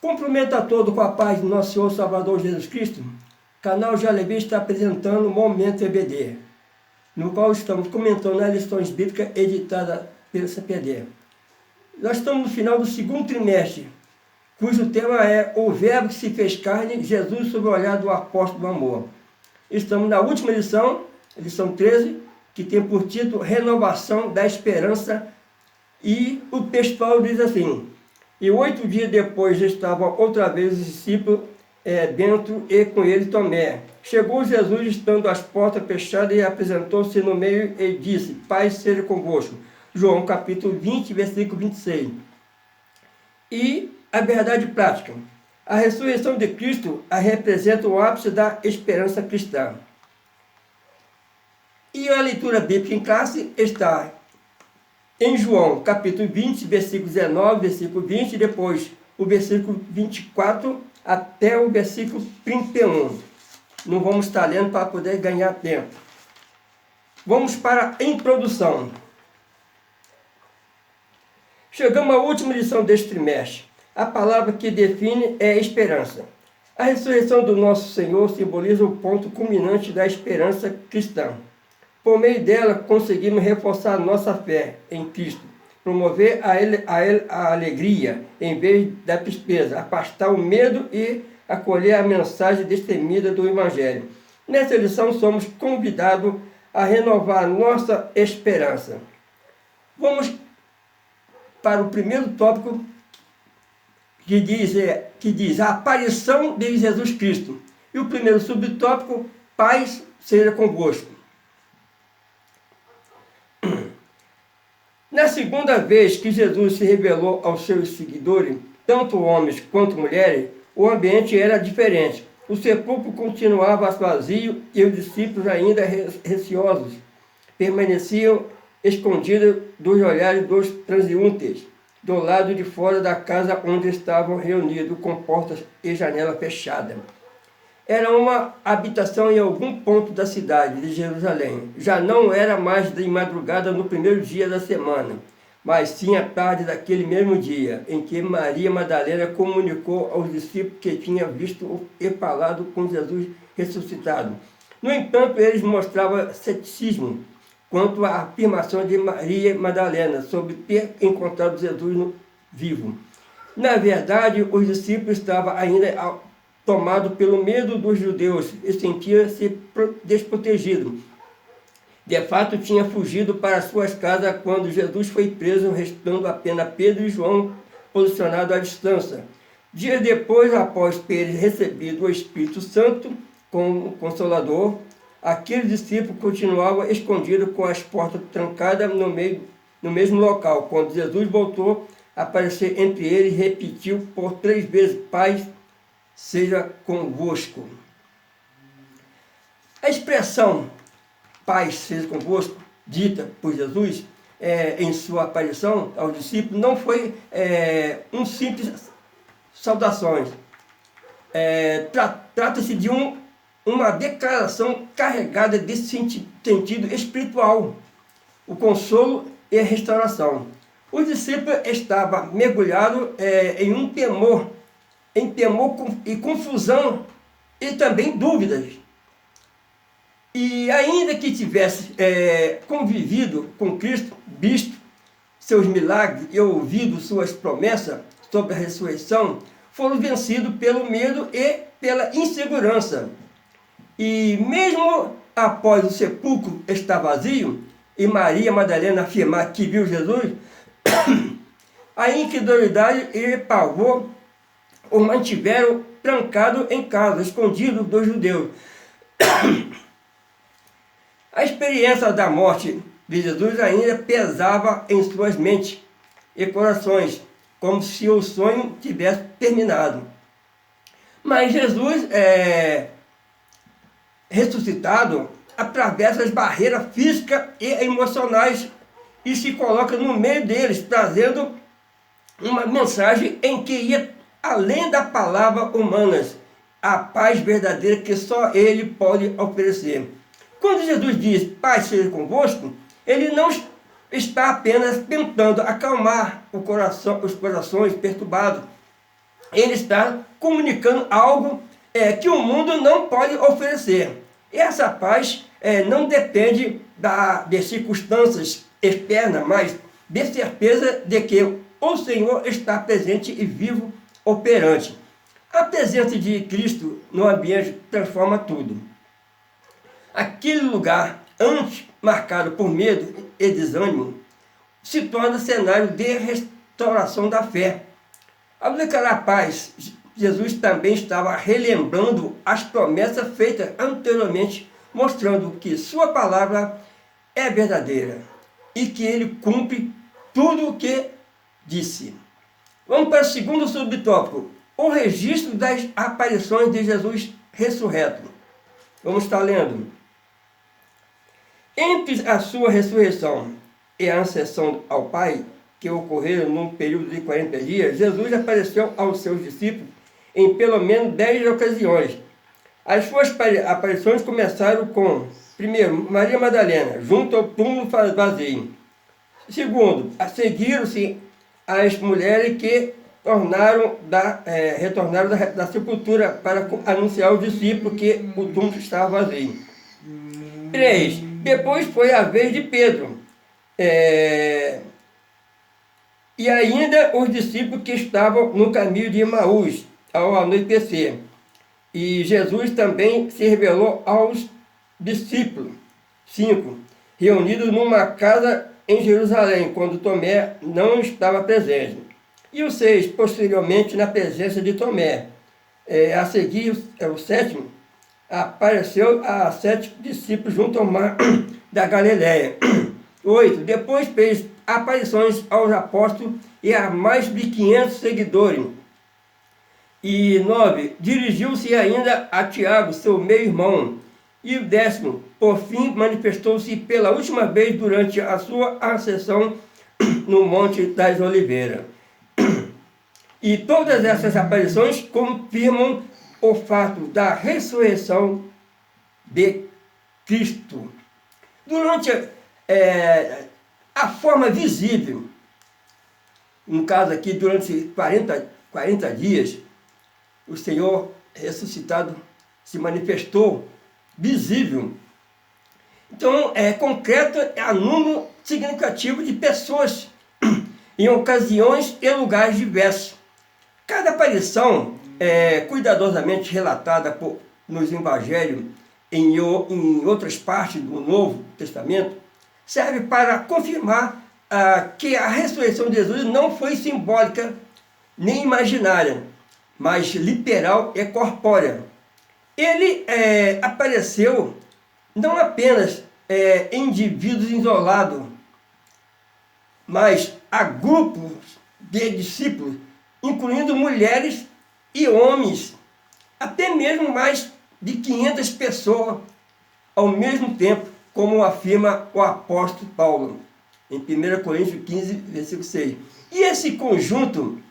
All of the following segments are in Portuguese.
Cumprimento a todos com a paz do nosso Senhor Salvador Jesus Cristo. O canal Jalebi está apresentando o Momento EBD, no qual estamos comentando as lições bíblicas editadas pela CPD. Nós estamos no final do segundo trimestre, cujo tema é O Verbo que se fez carne, Jesus sob o olhar do apóstolo do amor. Estamos na última lição, lição 13, que tem por título Renovação da Esperança, e o textual diz assim: E 8 dias depois estavam outra vez os discípulos dentro e com ele Tomé. Chegou Jesus estando as portas fechadas e apresentou-se no meio e disse: Paz seja convosco. João capítulo 20, versículo 26. E a verdade prática. A ressurreição de Cristo a representa o ápice da esperança cristã. E a leitura bíblica em classe está em João, capítulo 20, versículo 19, versículo 20, e depois o versículo 24 até o versículo 31. Não vamos estar lendo para poder ganhar tempo. Vamos para a introdução. Chegamos à última lição deste trimestre. A palavra que define é esperança. A ressurreição do nosso Senhor simboliza o ponto culminante da esperança cristã. Por meio dela, conseguimos reforçar nossa fé em Cristo, promover a alegria em vez da tristeza, afastar o medo e acolher a mensagem destemida do Evangelho. Nessa lição, somos convidados a renovar nossa esperança. Vamos para o primeiro tópico, que diz a aparição de Jesus Cristo. E o primeiro subtópico, paz seja convosco. Na segunda vez que Jesus se revelou aos seus seguidores, tanto homens quanto mulheres, o ambiente era diferente. O sepulcro continuava vazio e os discípulos, ainda receosos, permaneciam escondidos dos olhares dos transeuntes, do lado de fora da casa onde estavam reunidos, com portas e janela fechadas. Era uma habitação em algum ponto da cidade de Jerusalém. Já não era mais de madrugada no primeiro dia da semana, mas sim à tarde daquele mesmo dia, em que Maria Madalena comunicou aos discípulos que tinha visto e falado com Jesus ressuscitado. No entanto, eles mostravam ceticismo quanto à afirmação de Maria Madalena sobre ter encontrado Jesus vivo. Na verdade, os discípulos estavam ainda tomados pelo medo dos judeus e sentiam-se desprotegidos. De fato, tinha fugido para suas casas quando Jesus foi preso, restando apenas Pedro e João posicionados à distância. Dias depois, após terem recebido o Espírito Santo como Consolador, aqueles discípulos continuavam escondidos com as portas trancadas no mesmo local. Quando Jesus voltou a aparecer entre eles, repetiu por 3 vezes: Paz seja convosco. A expressão paz seja convosco, dita por Jesus em sua aparição aos discípulos, não foi um simples saudações. Trata-se de uma declaração carregada de sentido espiritual, o consolo e a restauração. Os discípulos estavam mergulhados em um temor e confusão e também dúvidas. E ainda que tivesse convivido com Cristo, visto seus milagres e ouvido suas promessas sobre a ressurreição, foram vencidos pelo medo e pela insegurança. E mesmo após o sepulcro estar vazio e Maria Madalena afirmar que viu Jesus, a incredulidade e pavor o mantiveram trancado em casa, escondido dos judeus. A experiência da morte de Jesus ainda pesava em suas mentes e corações, como se o sonho tivesse terminado. Mas Jesus ressuscitado atravessa as barreiras físicas e emocionais e se coloca no meio deles, trazendo uma mensagem em que ia além da palavra humanas, a paz verdadeira que só Ele pode oferecer. Quando Jesus diz paz seja convosco, Ele não está apenas tentando acalmar os corações perturbados, ele está comunicando algo que o mundo não pode oferecer. Essa paz não depende de circunstâncias externas, mas de certeza de que o Senhor está presente e vivo, operante. A presença de Cristo no ambiente transforma tudo. Aquele lugar, antes marcado por medo e desânimo, se torna cenário de restauração da fé. Ao declarar paz, Jesus também estava relembrando as promessas feitas anteriormente, mostrando que sua palavra é verdadeira e que ele cumpre tudo o que disse. Vamos para o segundo subtópico, o registro das aparições de Jesus ressurreto. Vamos estar lendo. Entre a sua ressurreição e a ascensão ao Pai, que ocorreram num período de 40 dias, Jesus apareceu aos seus discípulos em pelo menos 10 ocasiões. As suas aparições começaram com, primeiro, Maria Madalena, junto ao túmulo vazio. Segundo, seguiram-se as mulheres que retornaram da sepultura para anunciar aos discípulos que o túmulo estava vazio. 3. Depois foi a vez de Pedro. E ainda os discípulos que estavam no caminho de Emaús, ao anoitecer. E Jesus também se revelou aos discípulos. 5. Reunidos numa casa em Jerusalém, quando Tomé não estava presente. E o 6, posteriormente, na presença de Tomé. A seguir, o 7, apareceu a 7 discípulos junto ao mar da Galileia. 8. Depois fez aparições aos apóstolos e a mais de 500 seguidores. E 9. Dirigiu-se ainda a Tiago, seu meio-irmão. E o 10º, por fim, manifestou-se pela última vez durante a sua ascensão no Monte das Oliveiras. E todas essas aparições confirmam o fato da ressurreição de Cristo. Durante a forma visível, no caso aqui, durante 40 dias, o Senhor ressuscitado se manifestou visível. Então, concreto é número significativo de pessoas em ocasiões e lugares diversos. Cada aparição cuidadosamente relatada nos evangelhos em outras partes do Novo Testamento serve para confirmar que a ressurreição de Jesus não foi simbólica nem imaginária, mas literal e corpórea. Ele apareceu não apenas em indivíduos isolados, mas a grupos de discípulos, incluindo mulheres e homens, até mesmo mais de 500 pessoas ao mesmo tempo, como afirma o apóstolo Paulo, em 1 Coríntios 15, versículo 6. E esse conjunto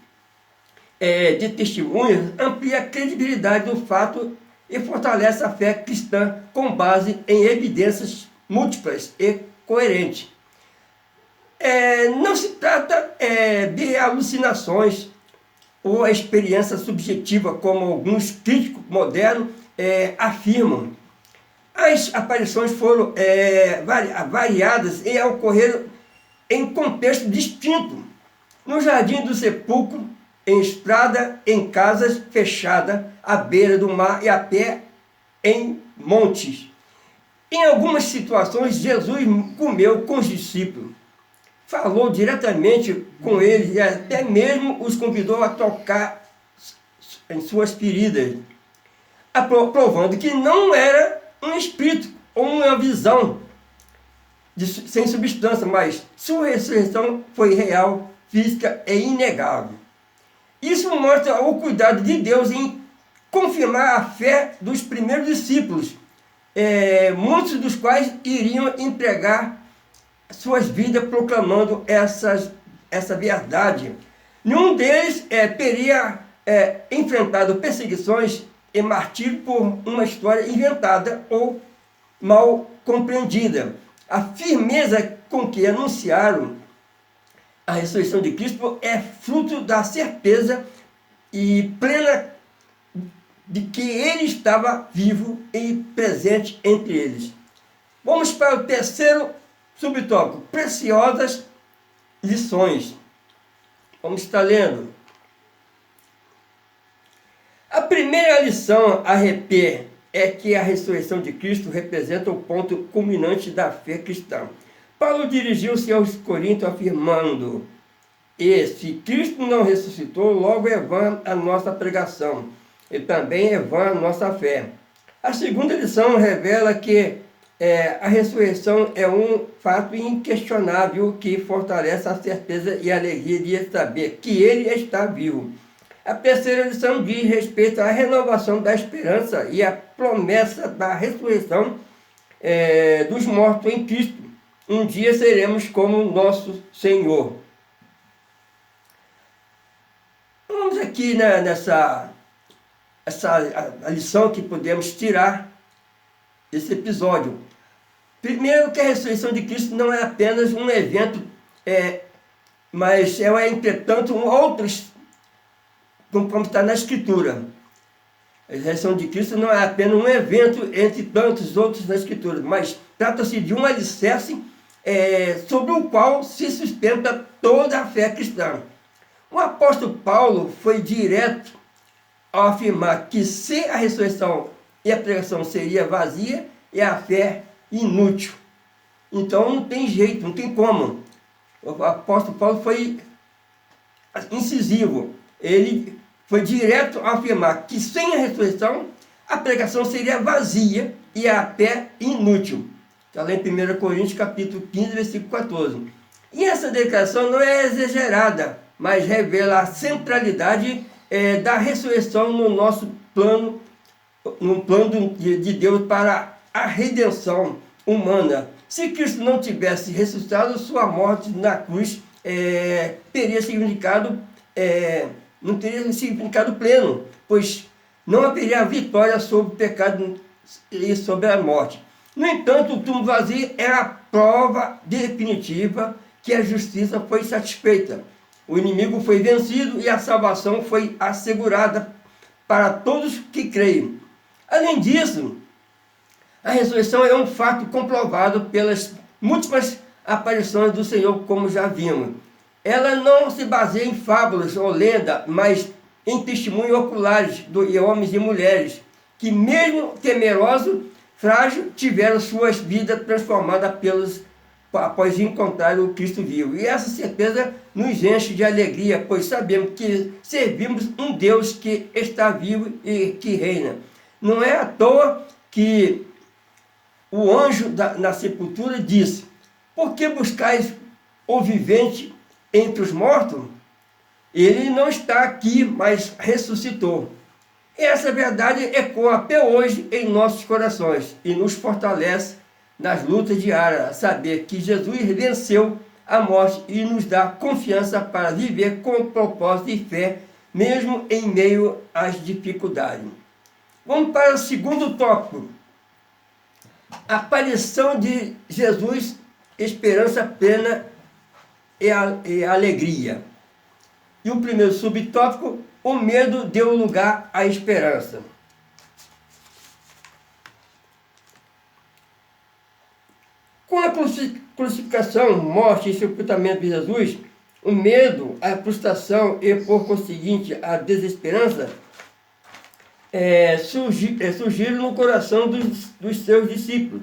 de testemunhas amplia a credibilidade do fato e fortalece a fé cristã com base em evidências múltiplas e coerentes. Não se trata de alucinações ou a experiência subjetiva, como alguns críticos modernos afirmam. As aparições foram variadas e ocorreram em contexto distinto. No jardim do sepulcro, em estrada, em casas fechadas, à beira do mar e a pé em montes. Em algumas situações, Jesus comeu com os discípulos, falou diretamente com eles e até mesmo os convidou a tocar em suas feridas, provando que não era um espírito ou uma visão sem substância, mas sua ressurreição foi real, física e inegável. Isso mostra o cuidado de Deus em confirmar a fé dos primeiros discípulos, muitos dos quais iriam entregar suas vidas proclamando essa verdade. Nenhum deles teria enfrentado perseguições e martírio por uma história inventada ou mal compreendida. A firmeza com que anunciaram a ressurreição de Cristo é fruto da certeza e plena de que ele estava vivo e presente entre eles. Vamos para o terceiro subtópico, preciosas lições. Vamos estar lendo. A primeira lição a reter é que a ressurreição de Cristo representa o ponto culminante da fé cristã. Paulo dirigiu-se aos Coríntios afirmando: e se Cristo não ressuscitou, logo é vã a nossa pregação, e também é vã a nossa fé. A segunda lição revela que a ressurreição é um fato inquestionável que fortalece a certeza e a alegria de saber que Ele está vivo. A terceira lição diz respeito à renovação da esperança e à promessa da ressurreição dos mortos em Cristo. Um dia seremos como nosso Senhor. Vamos aqui nessa a lição que podemos tirar desse episódio. Primeiro, que a ressurreição de Cristo não é apenas um evento, mas entretanto, outros, como está na Escritura. A ressurreição de Cristo não é apenas um evento entre tantos outros na Escritura, mas trata-se de um alicerce sobre o qual se sustenta toda a fé cristã. O apóstolo Paulo foi direto ao afirmar que se a ressurreição e a pregação seria vazia, e a fé inútil. Então não tem jeito, não tem como. O apóstolo Paulo foi incisivo. Ele foi direto a afirmar que sem a ressurreição, a pregação seria vazia e a fé inútil. Está lá em 1 Coríntios capítulo 15, versículo 14. E essa declaração não é exagerada, mas revela a centralidade da ressurreição no nosso plano, no plano de Deus para a redenção humana. Se Cristo não tivesse ressuscitado, sua morte na cruz teria significado, não teria significado pleno, pois não haveria vitória sobre o pecado e sobre a morte. No entanto, o túmulo vazio é a prova definitiva que a justiça foi satisfeita. O inimigo foi vencido e a salvação foi assegurada para todos que creem. Além disso, a ressurreição é um fato comprovado pelas múltiplas aparições do Senhor, como já vimos. Ela não se baseia em fábulas ou lenda, mas em testemunhos oculares de homens e mulheres, que mesmo temerosos, frágeis, tiveram suas vidas transformadas após encontrar o Cristo vivo. E essa certeza nos enche de alegria, pois sabemos que servimos um Deus que está vivo e que reina. Não é à toa que o anjo na sepultura disse: por que buscais o vivente entre os mortos? Ele não está aqui, mas ressuscitou. Essa verdade ecoa até hoje em nossos corações e nos fortalece nas lutas diárias, saber que Jesus venceu a morte e nos dá confiança para viver com propósito e fé, mesmo em meio às dificuldades. Vamos para o segundo tópico. Aparição de Jesus, esperança plena e alegria. E o primeiro subtópico, o medo deu lugar à esperança. Com a crucificação, morte e sepultamento de Jesus, o medo, a frustração e, por conseguinte, a desesperança surgiram no coração dos seus discípulos.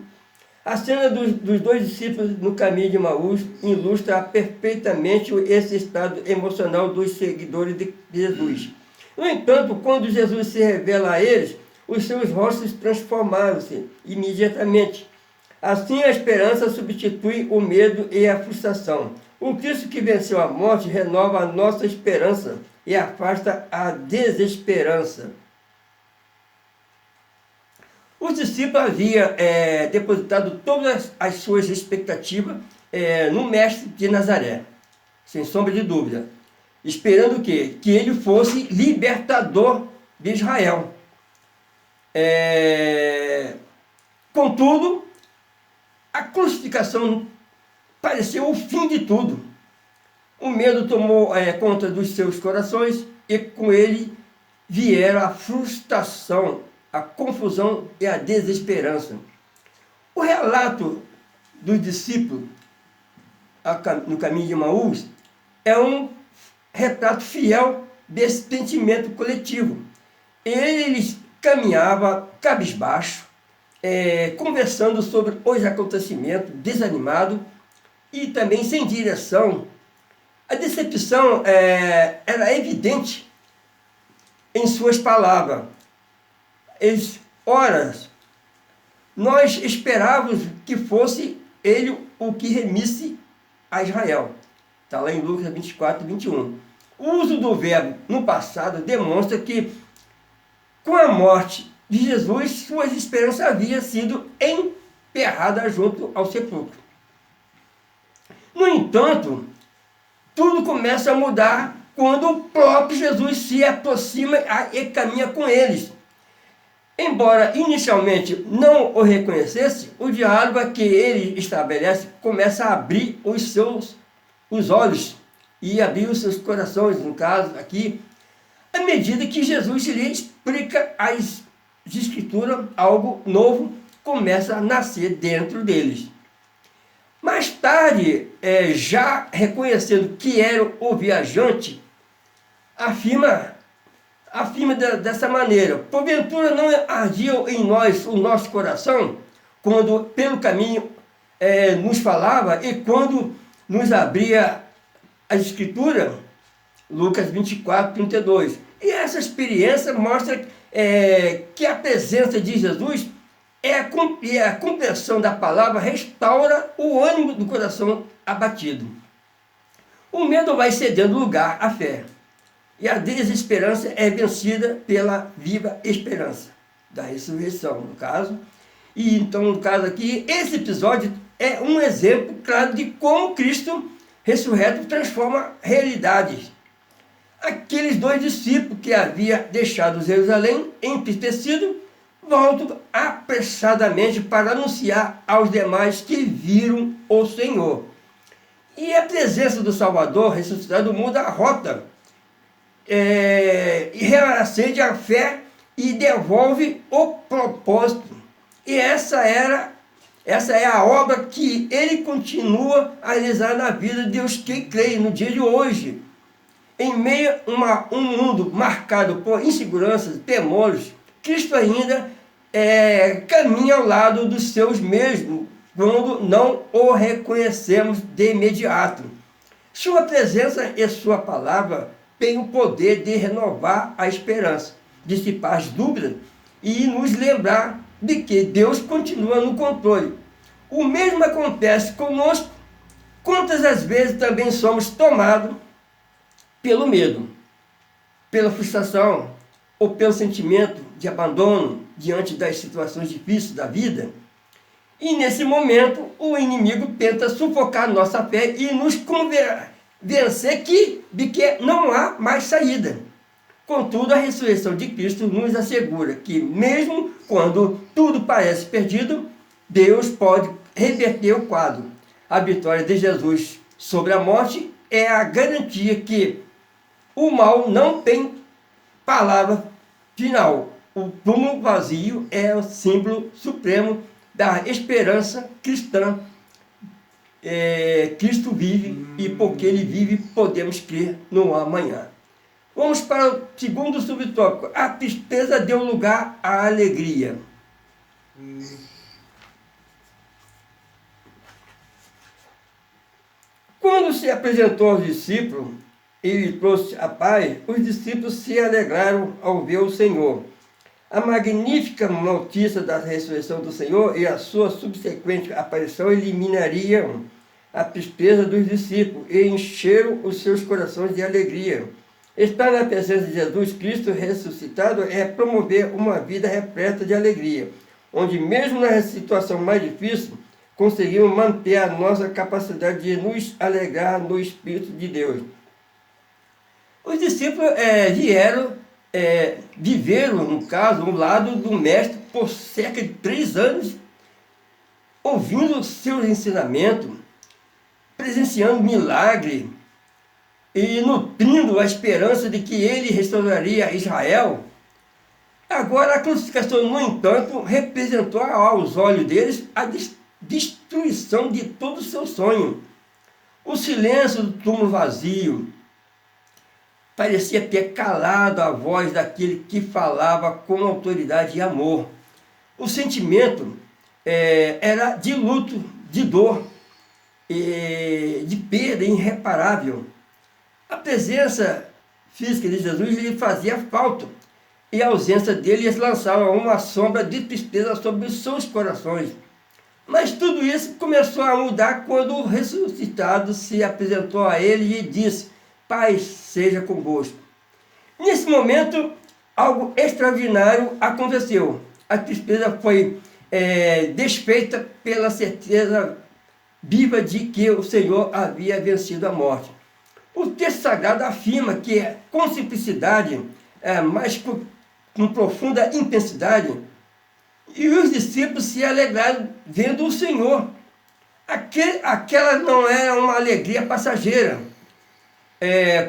A cena dos dois discípulos no caminho de Emaús ilustra perfeitamente esse estado emocional dos seguidores de Jesus. No entanto, quando Jesus se revela a eles, os seus rostos transformaram-se imediatamente. Assim, a esperança substitui o medo e a frustração. O Cristo que venceu a morte renova a nossa esperança e afasta a desesperança. Os discípulos haviam depositado todas as suas expectativas no Mestre de Nazaré, sem sombra de dúvida, esperando o quê? Que ele fosse libertador de Israel. Contudo, a crucificação pareceu o fim de tudo. O medo tomou conta dos seus corações e com ele vieram a frustração, a confusão e a desesperança. O relato dos discípulos no caminho de Emaús é um retrato fiel desse sentimento coletivo. Eles caminhavam cabisbaixo, conversando sobre os acontecimentos, desanimado e também sem direção. A decepção era evidente em suas palavras. Nós esperávamos que fosse ele o que remisse a Israel. Está lá em Lucas 24, 21. O uso do verbo no passado demonstra que, com a morte de Jesus, suas esperanças haviam sido emperradas junto ao sepulcro. No entanto, tudo começa a mudar quando o próprio Jesus se aproxima e caminha com eles. Embora inicialmente não o reconhecesse, o diálogo que ele estabelece começa a abrir os olhos e abrir os seus corações, no caso aqui, à medida que Jesus lhe explica as Escrituras, algo novo começa a nascer dentro deles. Mais tarde, já reconhecendo que era o viajante, afirma dessa maneira: porventura não ardia em nós o nosso coração, quando pelo caminho nos falava e quando nos abria a Escritura? Lucas 24, 32. E essa experiência mostra que a presença de Jesus e a compreensão da palavra restaura o ânimo do coração abatido. O medo vai cedendo lugar à fé. E a desesperança é vencida pela viva esperança da ressurreição, no caso. E então, no caso aqui, esse episódio é um exemplo claro de como Cristo ressurreto transforma realidades. Aqueles dois discípulos que havia deixado Jerusalém entristecido, voltam apressadamente para anunciar aos demais que viram o Senhor. E a presença do Salvador ressuscitado muda a rota, e reacende a fé e devolve o propósito. E essa é a obra que ele continua a realizar na vida de Deus que crê no dia de hoje. Em meio a um mundo marcado por inseguranças, temores, Cristo ainda caminha ao lado dos seus mesmos, quando não o reconhecemos de imediato. Sua presença e sua palavra têm o poder de renovar a esperança, dissipar as dúvidas e nos lembrar de que Deus continua no controle. O mesmo acontece conosco. Quantas as vezes também somos tomados pelo medo, pela frustração ou pelo sentimento de abandono diante das situações difíceis da vida. E nesse momento o inimigo tenta sufocar nossa fé e nos convencer de que não há mais saída. Contudo, a ressurreição de Cristo nos assegura que, mesmo quando tudo parece perdido, Deus pode reverter o quadro. A vitória de Jesus sobre a morte é a garantia que o mal não tem palavra final. O túmulo vazio é o símbolo supremo da esperança cristã. Cristo vive e porque Ele vive podemos crer no amanhã. Vamos para o segundo subtópico. A tristeza deu lugar à alegria. Quando se apresentou aos discípulos e lhe trouxe a paz, os discípulos se alegraram ao ver o Senhor. A magnífica notícia da ressurreição do Senhor e a sua subsequente aparição eliminariam a tristeza dos discípulos e encheram os seus corações de alegria. Estar na presença de Jesus Cristo ressuscitado é promover uma vida repleta de alegria, onde mesmo na situação mais difícil, conseguimos manter a nossa capacidade de nos alegrar no Espírito de Deus. Os discípulos viveram, no caso, ao lado do Mestre por cerca de 3 anos, ouvindo seus ensinamentos, presenciando milagre, e nutrindo a esperança de que ele restauraria Israel. Agora a crucificação, no entanto, representou aos olhos deles a destruição de todo o seu sonho. O silêncio do túmulo vazio parecia ter calado a voz daquele que falava com autoridade e amor. O sentimento era de luto, de dor, de perda irreparável. A presença física de Jesus lhe fazia falta, e a ausência dele lançava uma sombra de tristeza sobre os seus corações. Mas tudo isso começou a mudar quando o ressuscitado se apresentou a ele e disse: Pai seja convosco. Nesse momento, algo extraordinário aconteceu. A tristeza foi desfeita pela certeza viva de que o Senhor havia vencido a morte. O texto sagrado afirma que, com simplicidade, mas com profunda intensidade, e os discípulos se alegraram vendo o Senhor. Aquela não era uma alegria passageira,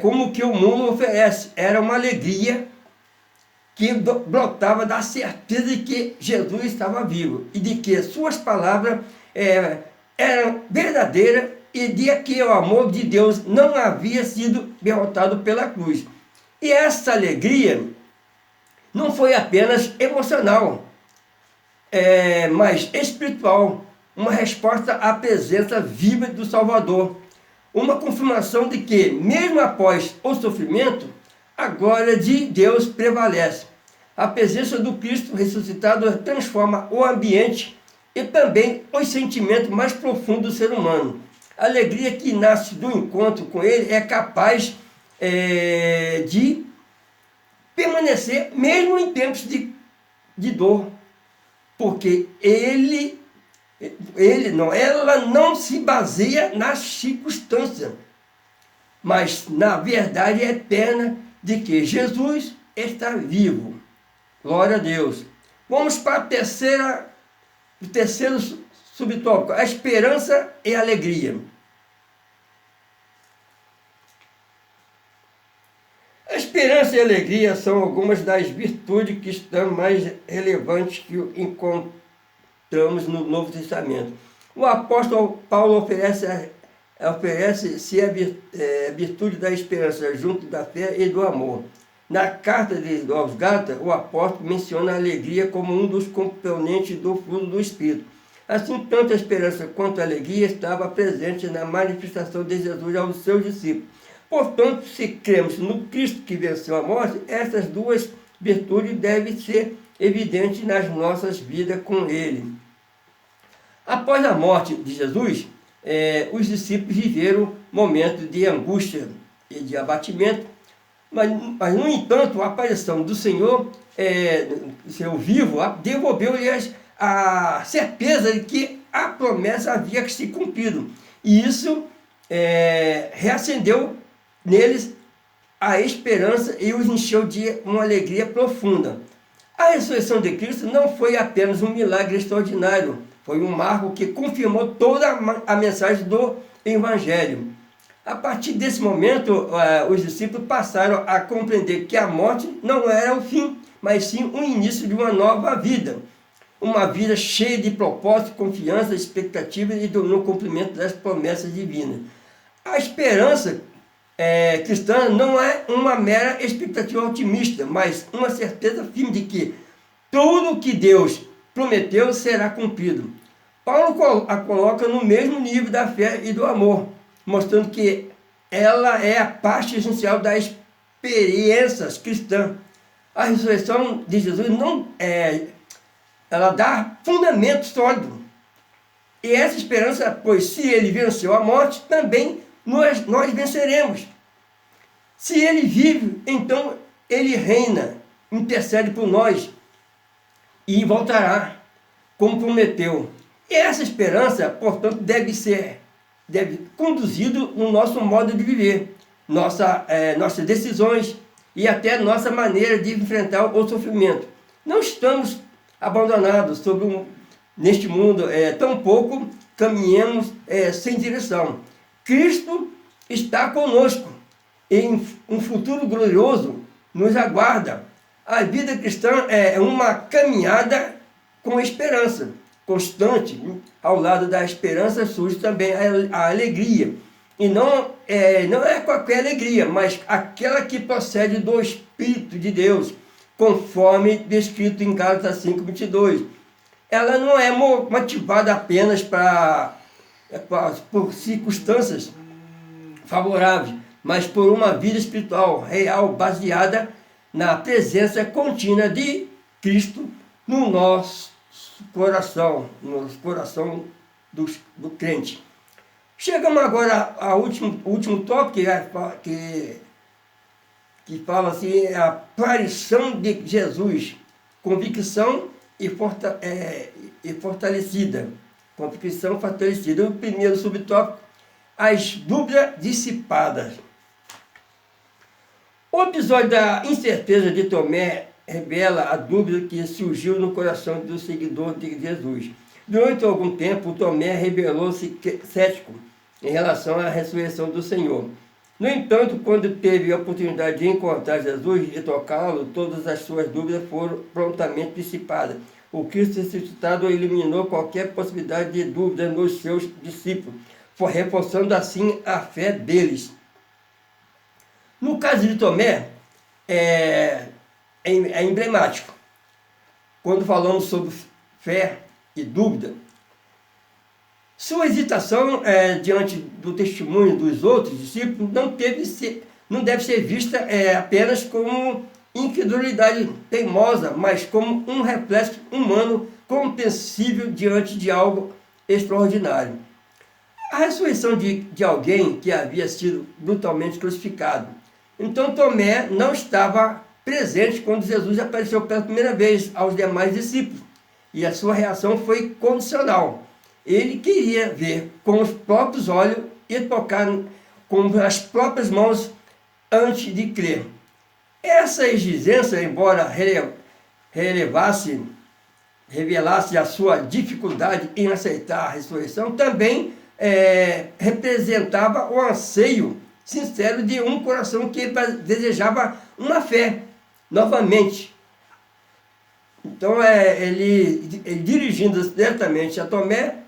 como que o mundo oferece. Era uma alegria que brotava da certeza de que Jesus estava vivo e de que suas palavras eram verdadeiras e de que o amor de Deus não havia sido derrotado pela cruz. E essa alegria não foi apenas emocional, mas espiritual, uma resposta à presença viva do Salvador, uma confirmação de que, mesmo após o sofrimento, a glória de Deus prevalece. A presença do Cristo ressuscitado transforma o ambiente e também os sentimentos mais profundos do ser humano. A alegria que nasce do encontro com Ele é capaz de permanecer mesmo em tempos de dor, porque ela não se baseia nas circunstâncias, mas na verdade eterna de que Jesus está vivo. Glória a Deus. Vamos para o terceiro subtópico, a esperança e a alegria. A esperança e a alegria são algumas das virtudes que estão mais relevantes que encontramos no Novo Testamento. O apóstolo Paulo oferece-se a virtude da esperança junto da fé e do amor. Na carta aos Gálatas, o apóstolo menciona a alegria como um dos componentes do fruto do Espírito. Assim, tanto a esperança quanto a alegria estavam presentes na manifestação de Jesus aos seus discípulos. Portanto, se cremos no Cristo que venceu a morte, essas duas virtudes devem ser evidentes nas nossas vidas com Ele. Após a morte de Jesus, os discípulos viveram momentos de angústia e de abatimento, mas no entanto, a aparição do Senhor, seu vivo, devolveu-lhes a certeza de que a promessa havia se cumprido. E isso reacendeu neles a esperança e os encheu de uma alegria profunda. A ressurreição de Cristo não foi apenas um milagre extraordinário, foi um marco que confirmou toda a mensagem do Evangelho. A partir desse momento, os discípulos passaram a compreender que a morte não era o fim, mas sim o início de uma nova vida. Uma vida cheia de propósito, confiança, expectativa e no cumprimento das promessas divinas. A esperança cristã não é uma mera expectativa otimista, mas uma certeza firme de que tudo o que Deus prometeu será cumprido. Paulo a coloca no mesmo nível da fé e do amor, mostrando que ela é a parte essencial das experiências cristãs. A ressurreição de Jesus ela dá fundamento sólido. E essa esperança, pois se ele venceu a morte, também nós venceremos. Se ele vive, então ele reina, intercede por nós e voltará, como prometeu. E essa esperança, portanto, deve conduzido no nosso modo de viver, nossas decisões e até nossa maneira de enfrentar o sofrimento. Não estamos abandonados neste mundo, tampouco caminhamos sem direção. Cristo está conosco em um futuro glorioso nos aguarda. A vida cristã é uma caminhada com esperança constante. Ao lado da esperança surge também a alegria. E não é qualquer alegria, mas aquela que procede do Espírito de Deus, conforme descrito em Gálatas 5:22. Ela não é motivada apenas por circunstâncias favoráveis, mas por uma vida espiritual real, baseada na presença contínua de Cristo no nosso coração do crente. Chegamos agora ao último tópico, que fala assim, a aparição de Jesus, convicção e fortalecida. Convicção fortalecida. O primeiro subtópico, as dúvidas dissipadas. O episódio da incerteza de Tomé revela a dúvida que surgiu no coração do seguidor de Jesus. Durante algum tempo, Tomé revelou-se cético em relação à ressurreição do Senhor. No entanto, quando teve a oportunidade de encontrar Jesus e tocá-lo, todas as suas dúvidas foram prontamente dissipadas. O Cristo ressuscitado eliminou qualquer possibilidade de dúvida nos seus discípulos, reforçando assim a fé deles. No caso de Tomé, é emblemático. Quando falamos sobre fé e dúvida, sua hesitação diante do testemunho dos outros discípulos não deve ser vista apenas como incredulidade teimosa, mas como um reflexo humano compreensível diante de algo extraordinário. A ressurreição de alguém que havia sido brutalmente crucificado. Então Tomé não estava presente quando Jesus apareceu pela primeira vez aos demais discípulos, e a sua reação foi condicional. Ele queria ver com os próprios olhos e tocar com as próprias mãos antes de crer. Essa exigência, embora revelasse a sua dificuldade em aceitar a ressurreição, também representava o anseio sincero de um coração que desejava uma fé novamente. Então, ele dirigindo-se diretamente a Tomé,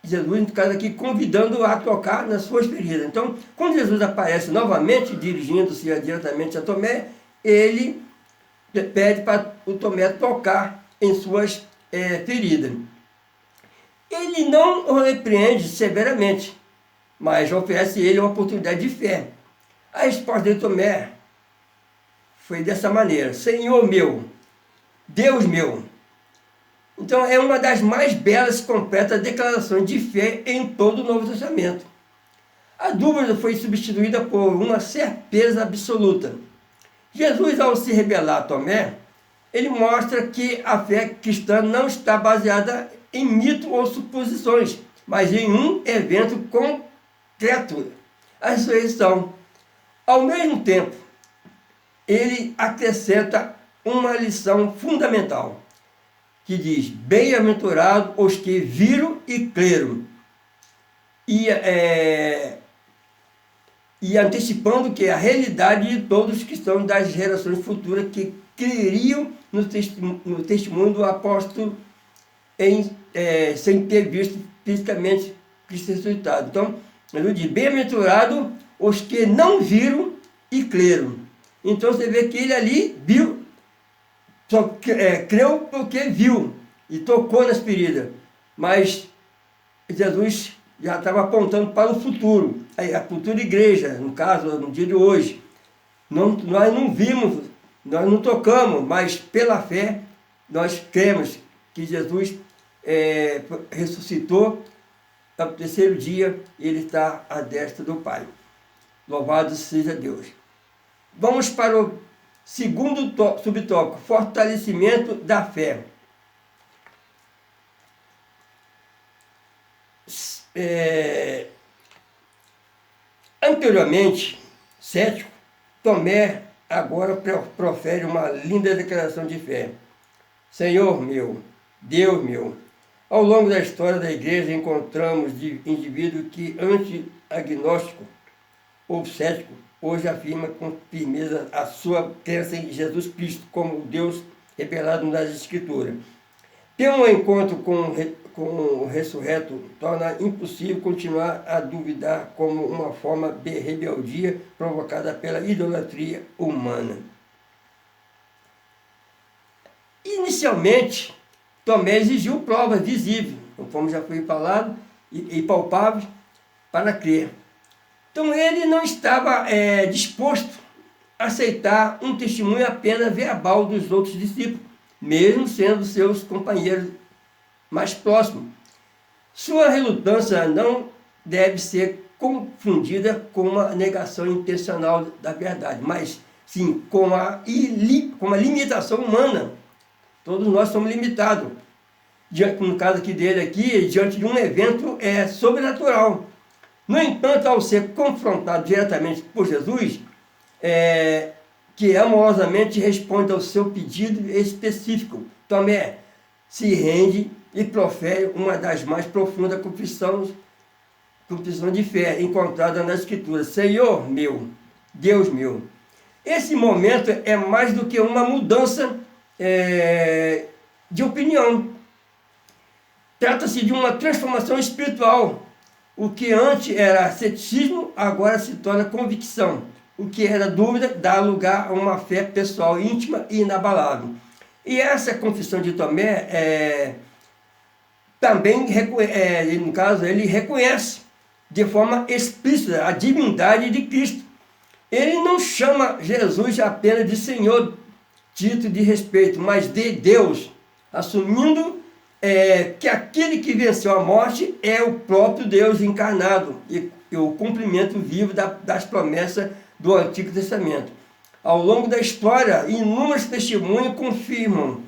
Jesus, no caso aqui, convidando-o a tocar nas suas feridas. Então, quando Jesus aparece novamente, dirigindo-se diretamente a Tomé, ele pede para o Tomé tocar em suas feridas. Ele não o repreende severamente, mas oferece a ele uma oportunidade de fé. A resposta de Tomé foi dessa maneira: Senhor meu, Deus meu. Então é uma das mais belas e completas declarações de fé em todo o Novo Testamento. A dúvida foi substituída por uma certeza absoluta. Jesus, ao se revelar a Tomé, ele mostra que a fé cristã não está baseada em mito ou suposições, mas em um evento concreto, a ressurreição. Ao mesmo tempo, ele acrescenta uma lição fundamental, que diz: bem-aventurados os que viram e creram. E antecipando que a realidade de todos os cristãos das gerações futuras que creriam no testemunho do apóstolo sem ter visto fisicamente Cristo ressuscitado. Então, ele diz: bem-aventurados os que não viram e creram. Então você vê que ele ali viu, só creu porque viu e tocou nas feridas. Mas Jesus já estava apontando para o futuro, a futura igreja, no caso, no dia de hoje. Nós não vimos, nós não tocamos, mas pela fé nós cremos que Jesus ressuscitou. Ao terceiro dia ele está à destra do Pai. Louvado seja Deus. Vamos para o segundo subtópico: fortalecimento da fé. Anteriormente, cético, Tomé agora profere uma linda declaração de fé. Senhor meu, Deus meu. Ao longo da história da igreja encontramos indivíduos que, antes agnóstico ou cético, hoje afirma com firmeza a sua crença em Jesus Cristo como Deus revelado nas Escrituras. Ter um encontro com o ressurreto torna impossível continuar a duvidar como uma forma de rebeldia provocada pela idolatria humana. Inicialmente, Tomé exigiu provas visíveis, conforme já foi falado, e palpáveis, para crer. Então ele não estava disposto a aceitar um testemunho apenas verbal dos outros discípulos, mesmo sendo seus companheiros mais próximos. Sua relutância não deve ser confundida com uma negação intencional da verdade, mas sim com a limitação humana. Todos nós somos limitados. No caso aqui dele, diante de um evento sobrenatural. No entanto, ao ser confrontado diretamente por Jesus, que amorosamente responde ao seu pedido específico, Tomé se rende e profere uma das mais profundas confissão de fé encontrada na Escritura: Senhor meu, Deus meu. Esse momento é mais do que uma mudança de opinião. Trata-se de uma transformação espiritual. O que antes era ceticismo, agora se torna convicção. O que era dúvida dá lugar a uma fé pessoal, íntima e inabalável. E essa confissão de Tomé também, no caso, ele reconhece de forma explícita a divindade de Cristo. Ele não chama Jesus apenas de Senhor, título de respeito, mas de Deus, assumindo que aquele que venceu a morte é o próprio Deus encarnado e o cumprimento vivo das promessas do Antigo Testamento. Ao longo da história, inúmeros testemunhos confirmam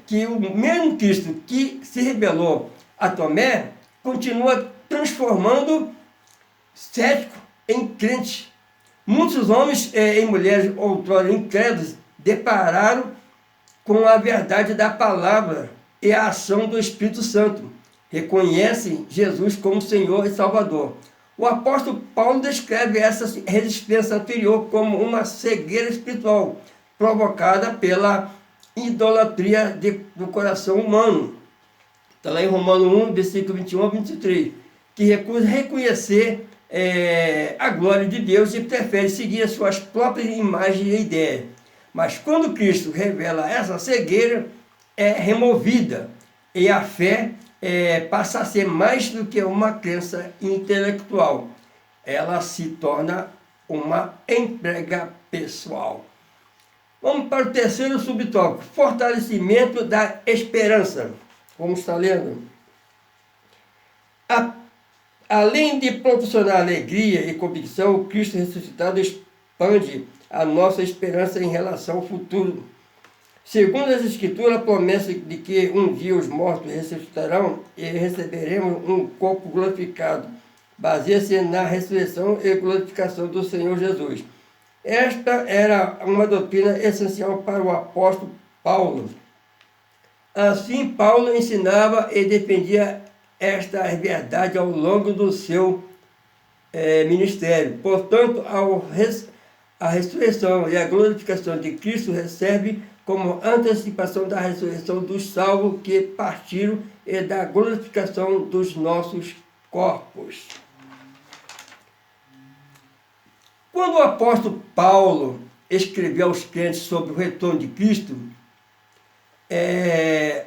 que o mesmo Cristo que se revelou a Tomé continua transformando cético em crente. Muitos homens e mulheres outrora incrédulos depararam com a verdade da palavra e a ação do Espírito Santo. Reconhecem Jesus como Senhor e Salvador. O apóstolo Paulo descreve essa resistência anterior como uma cegueira espiritual provocada pela idolatria do coração humano. Está lá em Romanos 1, versículo 21 a 23, que recusa reconhecer a glória de Deus e prefere seguir as suas próprias imagens e ideias. Mas quando Cristo revela essa cegueira, é removida e a fé passa a ser mais do que uma crença intelectual. Ela se torna uma entrega pessoal. Vamos para o terceiro subtópico: fortalecimento da esperança. Vamos estar lendo. Além de proporcionar alegria e convicção, o Cristo ressuscitado expande a nossa esperança em relação ao futuro. Segundo as Escrituras, a promessa de que um dia os mortos ressuscitarão e receberemos um corpo glorificado, baseia-se na ressurreição e glorificação do Senhor Jesus. Esta era uma doutrina essencial para o apóstolo Paulo. Assim, Paulo ensinava e defendia esta verdade ao longo do seu ministério. Portanto, a ressurreição e a glorificação de Cristo recebe como antecipação da ressurreição dos salvos que partiram e da glorificação dos nossos corpos. Quando o apóstolo Paulo escreveu aos crentes sobre o retorno de Cristo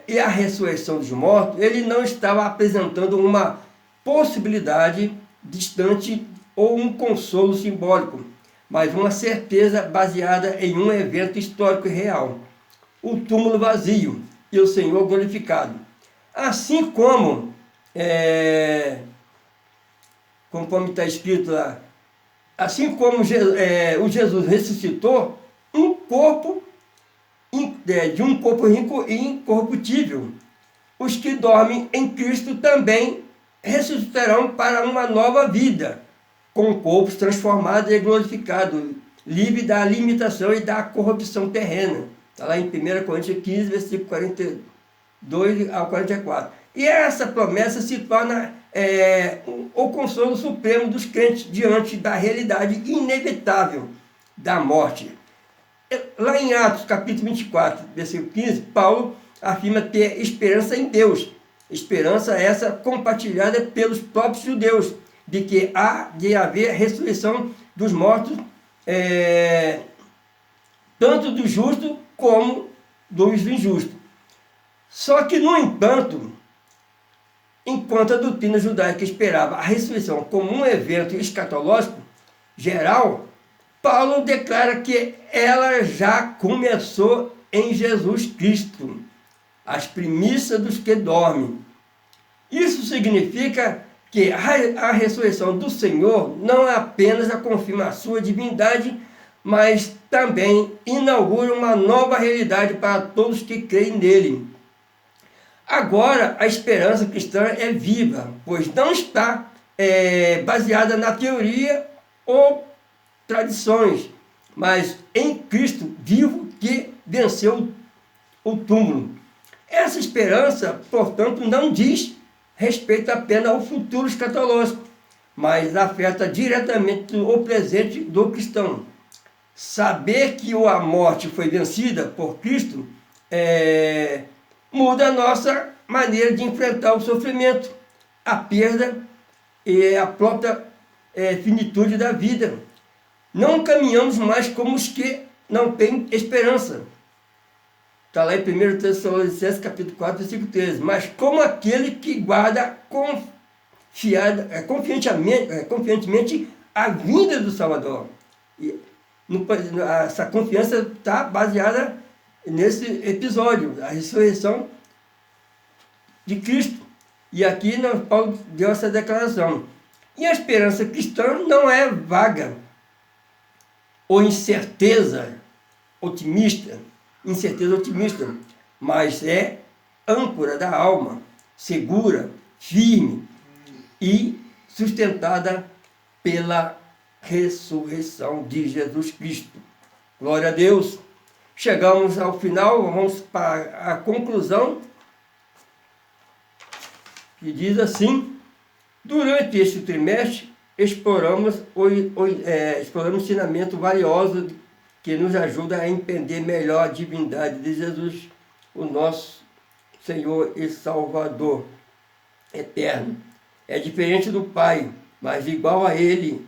e a ressurreição dos mortos, ele não estava apresentando uma possibilidade distante ou um consolo simbólico, mas uma certeza baseada em um evento histórico e real: o túmulo vazio e o Senhor glorificado. Assim como, conforme está escrito lá, assim como o Jesus ressuscitou um corpo de um corpo incorruptível, os que dormem em Cristo também ressuscitarão para uma nova vida, com corpos transformados e glorificados, livre da limitação e da corrupção terrena. Está lá em 1 Coríntios 15, versículo 42 ao 44. E essa promessa se torna o consolo supremo dos crentes diante da realidade inevitável da morte. Lá em Atos, capítulo 24, versículo 15, Paulo afirma ter esperança em Deus. Esperança essa compartilhada pelos próprios judeus, de que há de haver ressurreição dos mortos, tanto do justo como dos injustos. Só que, no entanto, enquanto a doutrina judaica esperava a ressurreição como um evento escatológico geral, Paulo declara que ela já começou em Jesus Cristo, as primícias dos que dormem. Isso significa que a ressurreição do Senhor não apenas confirma a sua divindade, mas também inaugura uma nova realidade para todos que creem nele. Agora, a esperança cristã é viva, pois não está baseada na teoria ou tradições, mas em Cristo vivo que venceu o túmulo. Essa esperança, portanto, não diz respeito apenas ao futuro escatológico, mas afeta diretamente o presente do cristão. Saber que a morte foi vencida por Cristo muda a nossa maneira de enfrentar o sofrimento, a perda e a própria finitude da vida. Não caminhamos mais como os que não têm esperança. Está lá em 1 Tessalonicenses, capítulo 4, versículo 13. Mas como aquele que guarda confiantemente a vinda do Salvador. Essa confiança está baseada nesse episódio, a ressurreição de Cristo. E aqui Paulo deu essa declaração. E a esperança cristã não é vaga ou incerteza otimista, mas é âncora da alma, segura, firme e sustentada pela ressurreição de Jesus Cristo. Glória a Deus! Chegamos ao final, vamos para a conclusão, que diz assim: durante este trimestre, exploramos ensinamento valioso que nos ajuda a entender melhor a divindade de Jesus, o nosso Senhor e Salvador eterno. É diferente do Pai, mas igual a Ele,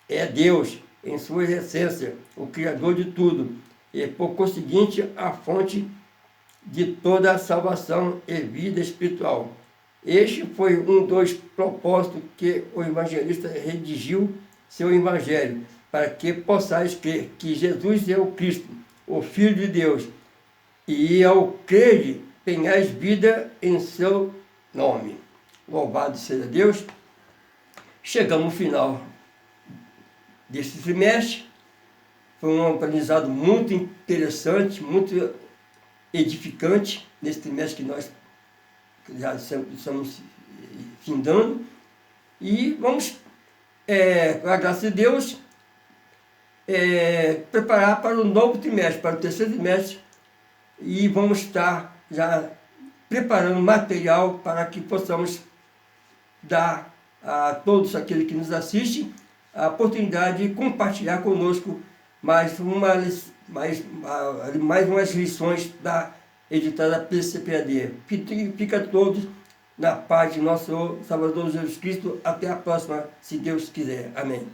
é Deus em sua essência, o Criador de tudo, e por conseguinte a fonte de toda a salvação e vida espiritual. Este foi um dos propósitos que o evangelista redigiu seu evangelho, para que possais crer que Jesus é o Cristo, o Filho de Deus, e ao crer tenhais vida em seu nome. Louvado seja Deus! Chegamos ao final deste trimestre. Foi um aprendizado muito interessante, muito edificante, nesse trimestre que nós já estamos findando. E vamos, com a graça de Deus, preparar para o novo trimestre, para o terceiro trimestre, e vamos estar já preparando material para que possamos dar a todos aqueles que nos assistem a oportunidade de compartilhar conosco mais umas lições da editada PCPAD. Fica todos na paz de nosso Salvador Jesus Cristo. Até a próxima, se Deus quiser. Amém.